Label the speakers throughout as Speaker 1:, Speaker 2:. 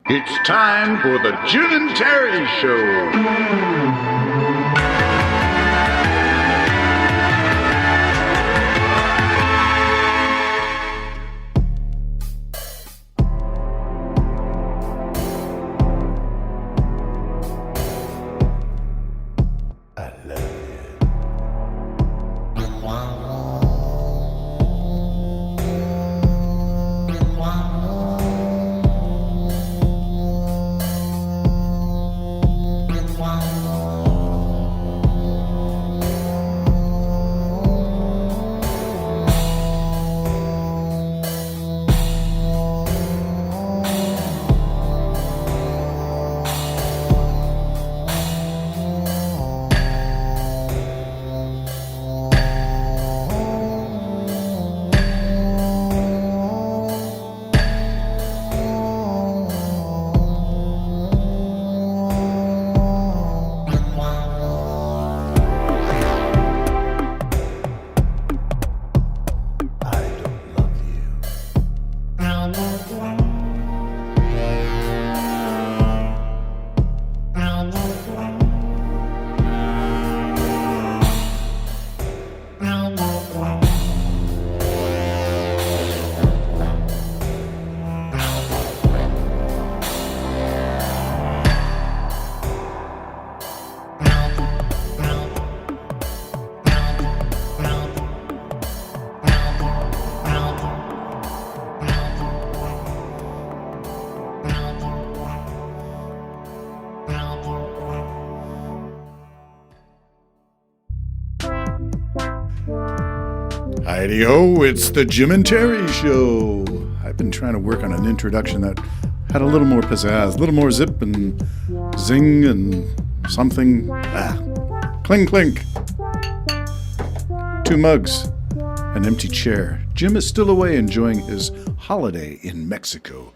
Speaker 1: It's time for the Jim and Terry Show. Heidi-o, it's the Jim and Terry Show. I've been trying to work on an introduction that had a little more pizzazz, a little more zip and zing and something. Clink, clink. 2 mugs, an empty chair. Jim is still away enjoying his holiday in Mexico.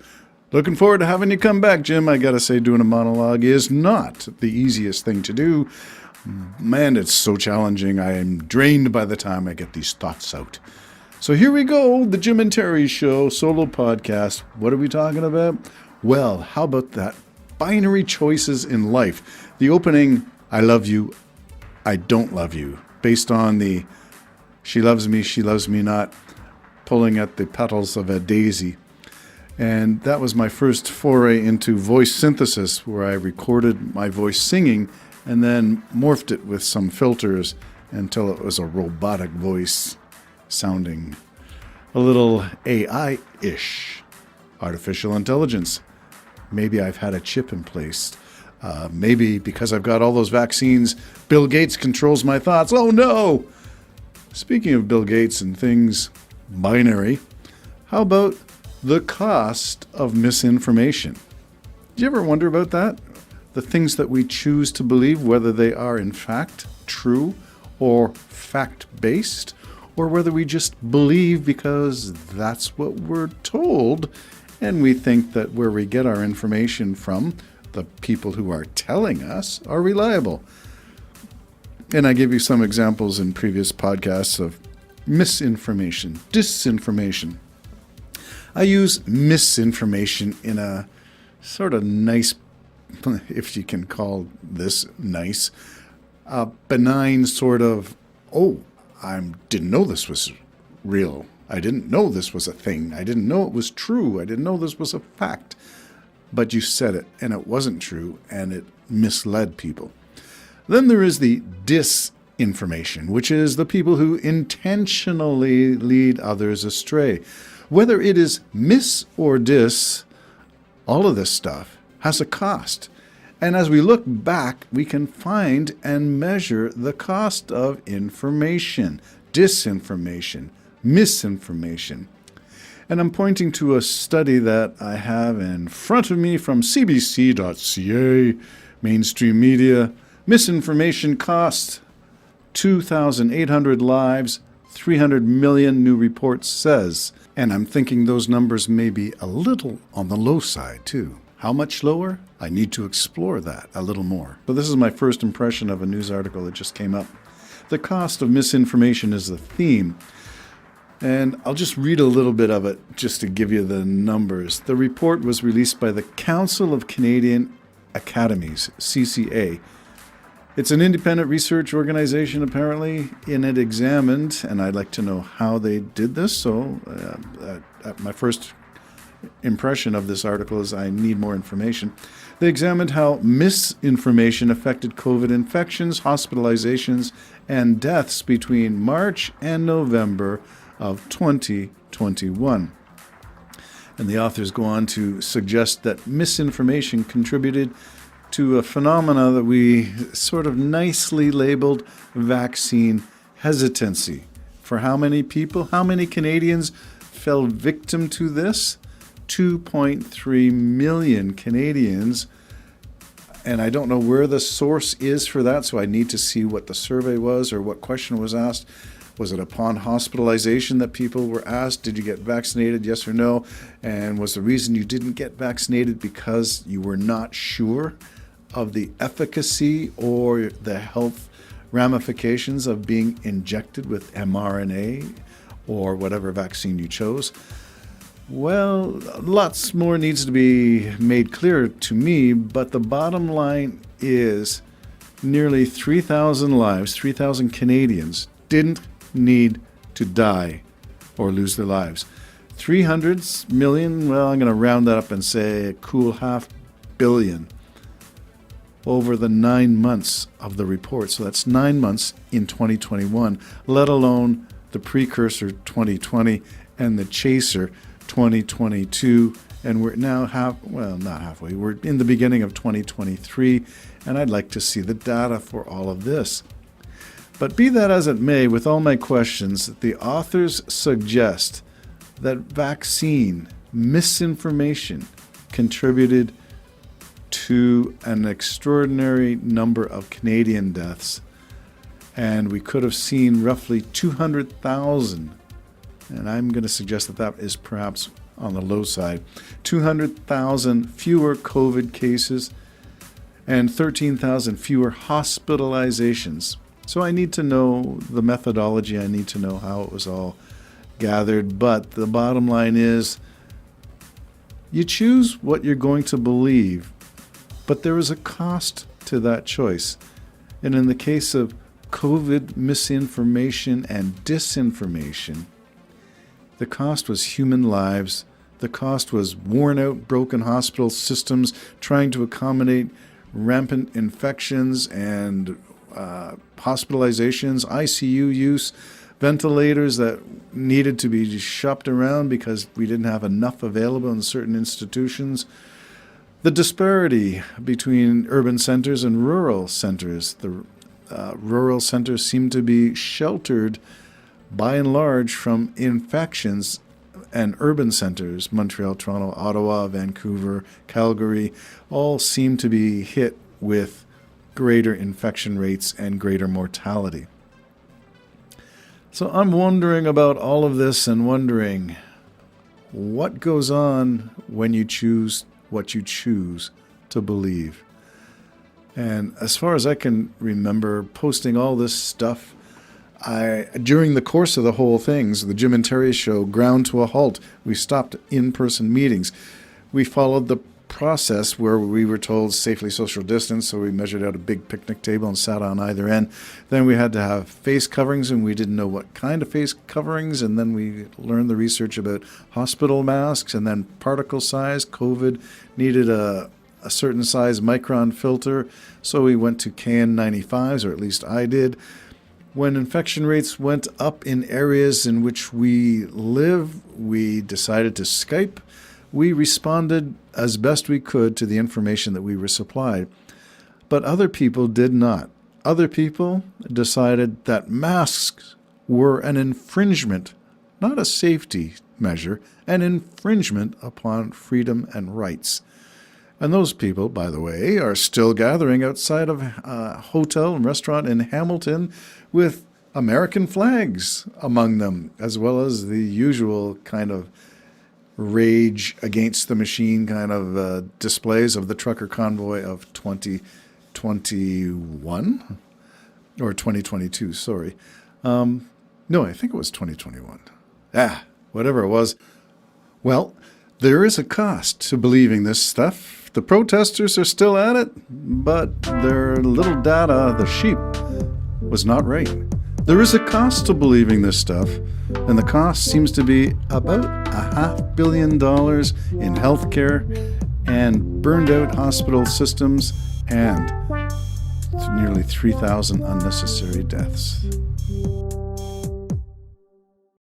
Speaker 1: Looking forward to having you come back, Jim. I gotta say, doing a monologue is not the easiest thing to do. Man, it's so challenging. I am drained by the time I get these thoughts out. So here we go, the Jim and Terry Show, solo podcast. What are we talking about? Well, how about that? Binary choices in life. The opening, I love you, I don't love you, based on the she loves me not, pulling at the petals of a daisy. And that was my first foray into voice synthesis, where I recorded my voice singing and then morphed it with some filters until it was a robotic voice sounding a little AI-ish, artificial intelligence. Maybe I've had a chip in place. Maybe because I've got all those vaccines, Bill Gates controls my thoughts. Oh no! Speaking of Bill Gates and things binary, how about the cost of misinformation? Do you ever wonder about that? The things that we choose to believe, whether they are in fact true or fact-based, or whether we just believe because that's what we're told, and we think that where we get our information from, the people who are telling us, are reliable. And I gave you some examples in previous podcasts of misinformation, disinformation. I use misinformation in a sort of nice, if you can call this nice, benign sort of, I didn't know this was real. I didn't know this was a thing. I didn't know it was true. I didn't know this was a fact. But you said it, and it wasn't true, and it misled people. Then there is the disinformation, which is the people who intentionally lead others astray. Whether it is mis or dis, all of this stuff has a cost. And as we look back, we can find and measure the cost of information, disinformation, misinformation. And I'm pointing to a study that I have in front of me from cbc.ca, mainstream media. Misinformation costs 2,800 lives, 300 million, new report says. And I'm thinking those numbers may be a little on the low side, too. How much lower? I need to explore that a little more. But this is my first impression of a news article that just came up. The cost of misinformation is the theme. And I'll just read a little bit of it just to give you the numbers. The report was released by the Council of Canadian Academies, CCA. It's an independent research organization, apparently, and it examined, and I'd like to know how they did this. So my first impression of this article is I need more information. They examined how misinformation affected COVID infections, hospitalizations, and deaths between March and November of 2021. And the authors go on to suggest that misinformation contributed to a phenomena that we sort of nicely labeled vaccine hesitancy. For how many people, how many Canadians fell victim to this? 2.3 million Canadians. And I don't know where the source is for that, so I need to see what the survey was or what question was asked. Was it upon hospitalization that people were asked, did you get vaccinated, yes or no? And was the reason you didn't get vaccinated because you were not sure of the efficacy or the health ramifications of being injected with mRNA or whatever vaccine you chose? Well, lots more needs to be made clear to me, but the bottom line is nearly 3,000 lives, 3,000 Canadians didn't need to die or lose their lives. 300 million, well, I'm going to round that up and say a cool $500 million over the 9 months of the report. So that's 9 months in 2021, let alone the precursor 2020 and the chaser 2022. And we're now not halfway, we're in the beginning of 2023, and I'd like to see the data for all of this. But be that as it may, with all my questions, the authors suggest that vaccine misinformation contributed to an extraordinary number of Canadian deaths. And we could have seen roughly 200,000, and I'm going to suggest that that is perhaps on the low side, 200,000 fewer COVID cases and 13,000 fewer hospitalizations. So I need to know the methodology, I need to know how it was all gathered, but the bottom line is you choose what you're going to believe, but there is a cost to that choice. And in the case of COVID misinformation and disinformation, the cost was human lives. The cost was worn out, broken hospital systems trying to accommodate rampant infections and hospitalizations, ICU use, ventilators that needed to be shopped around because we didn't have enough available in certain institutions. The disparity between urban centers and rural centers. The rural centers seem to be sheltered by and large from infections, and urban centers, Montreal, Toronto, Ottawa, Vancouver, Calgary, all seem to be hit with greater infection rates and greater mortality. So I'm wondering about all of this and wondering what goes on when you choose what you choose to believe. And as far as I can remember, posting all this stuff, during the course of the whole things, the Jim and Terry show ground to a halt. We stopped in-person meetings. We followed the process where we were told safely social distance, so we measured out a big picnic table and sat on either end. Then we had to have face coverings, and we didn't know what kind of face coverings, and then we learned the research about hospital masks, and then particle size. COVID needed a certain size micron filter, so we went to KN95s, or at least I did. When infection rates went up in areas in which we live, we decided to Skype. We responded as best we could to the information that we were supplied. But other people did not. Other people decided that masks were an infringement, not a safety measure, an infringement upon freedom and rights. And those people, by the way, are still gathering outside of a hotel and restaurant in Hamilton with American flags among them, as well as the usual kind of rage against the machine kind of displays of the trucker convoy of 2021 or 2022, sorry. No, I think it was 2021. Whatever it was. Well, there is a cost to believing this stuff. The protesters are still at it, but their little data, the sheep, was not right. There is a cost to believing this stuff, and the cost seems to be about $500 million in healthcare and burned out hospital systems and nearly 3,000 unnecessary deaths.